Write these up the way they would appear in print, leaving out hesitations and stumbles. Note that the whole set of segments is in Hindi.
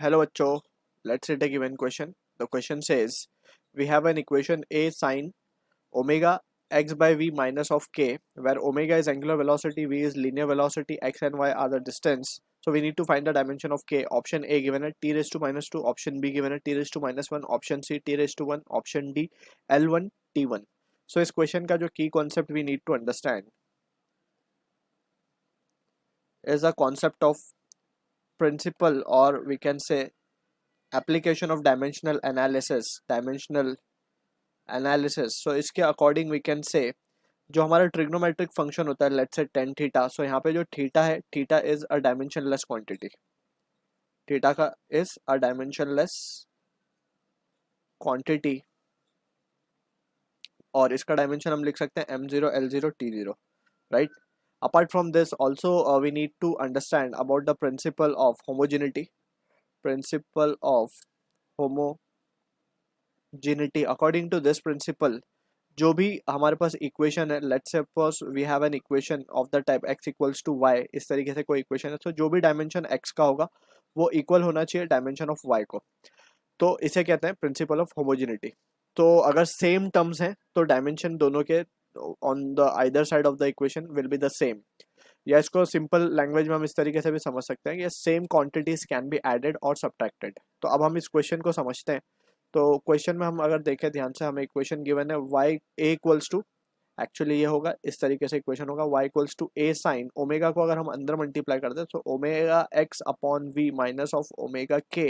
Hello bachcho, let's read a given question. The question says, we have an equation A sine omega x by v minus of k, where omega is angular velocity, v is linear velocity, x and y are the distance. So we need to find the dimension of k. Option A given at t raised to minus 2, option B given at t raised to minus 1, option C t raised to 1, option D L1 t1. So इस question का जो key concept we need to understand is the concept of principle, or we can say application of dimensional analysis. So इसके अकॉर्डिंग वी कैन से जो हमारा ट्रिग्नोमेट्रिक फंक्शन होता है, लेट्स से टेन थीटा. सो यहाँ पे जो थीटा है, theta is a dimensionless quantity. Theta का इज अ डायमेंशनलेस क्वांटिटी और इसका डायमेंशन हम लिख सकते हैं m0 l0 t0, right. Apart from this also we need to understand about the principle of homogeneity. Principle of homogeneity, according to this principle जो भी हमारे पास इक्वेशन है, let's suppose we have an equation of the type x equals to y, इस तरीके से कोई इक्वेशन है, तो जो भी डायमेंशन x का होगा वो इक्वल होना चाहिए डायमेंशन ऑफ y को. तो इसे कहते हैं प्रिंसिपल ऑफ होमोजेनिटी. तो अगर सेम टर्म्स हैं तो डायमेंशन दोनों के on the either side of the equation will be the same. या इसको सिंपल लैंग्वेज में हम इस तरीके से भी समझ सकते हैं कि same quantities can be added और सब्ट्रैक्टेड. तो अब हम इस क्वेश्चन को समझते हैं. तो क्वेश्चन में हम अगर देखें ध्यान से, हमें इक्वेशन गिवन है y a equals to, actually ये होगा इस तरीके से इक्वेशन होगा y equals to a sine omega को अगर हम अंदर मल्टीप्लाई कर दें तो omega x upon v minus of omega k,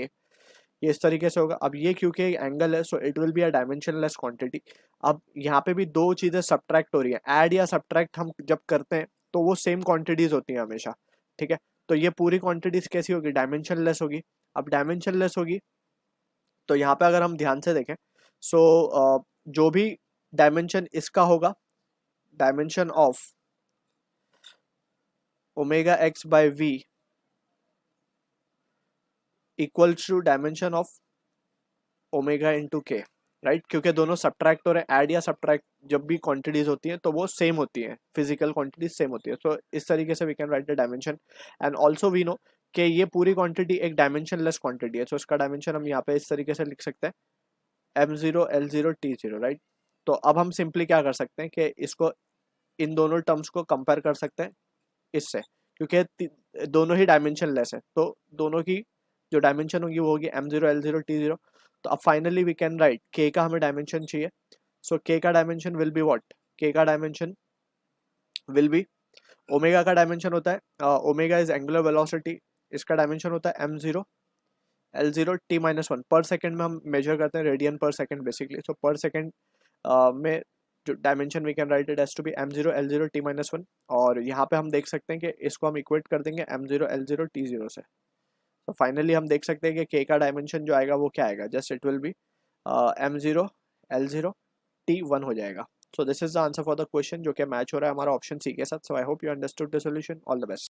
ये इस तरीके से होगा. अब ये क्योंकि एंगल है so it will be a dimensionless quantity. अब यहाँ पे भी दो चीजें सब्ट्रैक्ट हो रही है. ऐड या सब्ट्रैक्ट हम जब करते हैं तो वो सेम क्वांटिटीज होती हैं हमेशा, ठीक है. तो ये पूरी क्वांटिटीज कैसी होगी, डायमेंशनलेस होगी. अब डायमेंशनलेस होगी तो यहाँ पे अगर हम ध्यान से देखें सो जो भी डायमेंशन इसका होगा, dimension of omega x by v equals to dimension of omega into k, right. क्योंकि दोनों सब्ट्रैक्ट हो रहे हैं. ऐड या सब्ट्रैक्ट जब भी क्वांटिटीज होती हैं तो वो सेम होती हैं, फिजिकल क्वांटिटीज सेम होती है. सो इस तरीके से we can write the dimension. And also we know कि ये पूरी क्वांटिटी एक डायमेंशनलेस क्वांटिटी है. सो इसका डायमेंशन हम यहाँ पे इस तरीके से लिख सकते हैं m0 l0 t0, राइट. तो अब हम सिंपली क्या कर सकते हैं कि इसको इन दोनों टर्म्स को कंपेयर कर सकते हैं इससे, क्योंकि दोनों ही डायमेंशन लेस है. तो दोनों की जो डायमेंशन होगी वो होगी m0 l0 t0. तो अब finally we can write k का हमें डायमेंशन चाहिए. सो k का dimension will be what, k का डायमेंशन विल बी, ओमेगा का डायमेंशन होता है ओमेगा इज एंगुलर वेलोसिटी, इसका डायमेंशन होता है m0 l0 t माइनस 1. पर सेकेंड में हम मेजर करते हैं रेडियन पर सेकेंड बेसिकली. सो पर सेकेंड में जो dimension we can write it as to be m0 l0 t minus 1. और यहाँ पे हम देख सकते हैं कि इसको हम इक्वेट कर देंगे m0 l0 t0 से. तो फाइनली हम देख सकते हैं कि k का डायमेंशन जो आएगा वो क्या आएगा, just it will be m0 l0 t1 हो जाएगा. So this is the answer for the question जो कि मैच हो रहा है हमारा ऑप्शन सी के साथ. So I hope you understood the solution. All the best.